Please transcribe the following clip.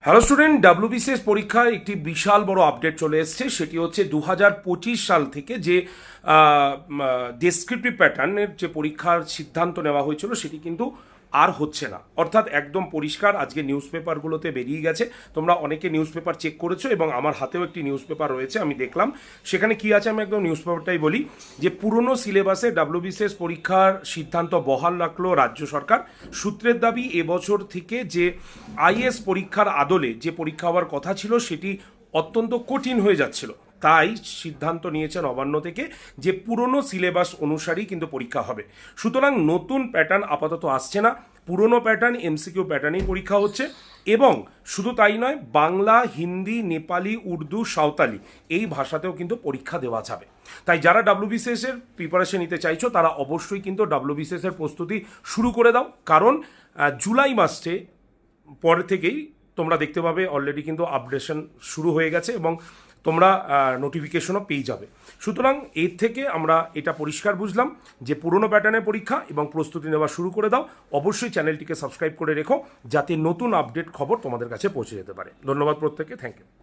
Hello student, WBCS পরীক্ষায় একটি বিশাল বড় আপডেট চলে এসেছে। সেটি হচ্ছে 2025 সাল থেকে যে ডেসক্রিপটিভ প্যাটার্নের যে পরীক্ষার সিদ্ধান্ত নেওয়া হয়েছিল সেটি কিন্তু আর হচ্ছে না। অর্থাৎ একদম পরিষ্কার আজকে নিউজ পেপারগুলোতে বেরিয়ে গেছে। তোমরা অনেকে নিউজ পেপার চেক করেছো এবং আমার হাতেও একটি নিউজ পেপার রয়েছে, আমি দেখলাম সেখানে কি আছে। আমি একদম নিউজ পেপারটাই বলি যে পুরনো সিলেবাসে ডাব্লিউবিসিএস পরীক্ষার সিদ্ধান্ত বহাল রাখলো রাজ্য সরকার। সূত্রের দাবি এবছর থেকে যে আইএস পরীক্ষার আদলে যে পরীক্ষা হওয়ার কথা ছিল সেটি অত্যন্ত কঠিন হয়ে যাচ্ছিল, তাই সিদ্ধান্ত নিয়েছে নবান্ন থেকে যে পুরনো সিলেবাস অনুসারেই কিন্তু পরীক্ষা হবে। সুতরাং নতুন প্যাটার্ন আপাতত আসছে না, পুরনো প্যাটার্ন এমসিকিউ প্যাটার্নেই পরীক্ষা হচ্ছে। এবং শুধু তাই নয়, বাংলা, হিন্দি, নেপালি, উর্দু, সাঁওতালি এই ভাষাতেও কিন্তু পরীক্ষা দেওয়া যাবে। তাই যারা ডাব্লিউবিসিএস এর প্রিপারেশন নিতে চাইছো তারা অবশ্যই কিন্তু ডাব্লিউবিসিএস এর প্রস্তুতি শুরু করে দাও, কারণ জুলাই মাসে পরে থেকেই তোমরা দেখতে পাবে অলরেডি কিন্তু আপডেশন শুরু হয়ে গেছে এবং তোমরা নোটিফিকেশনও পেয়ে যাবে। সুতরাং এর থেকে আমরা এটা পরিষ্কার বুঝলাম যে পুরনো প্যাটার্নের পরীক্ষা এবং প্রস্তুতি নেওয়া শুরু করে দাও। অবশ্যই চ্যানেলটিকে সাবস্ক্রাইব করে রেখো যাতে নতুন আপডেট খবর তোমাদের কাছে পৌঁছে যেতে পারে। ধন্যবাদ প্রত্যেককে, থ্যাংক ইউ।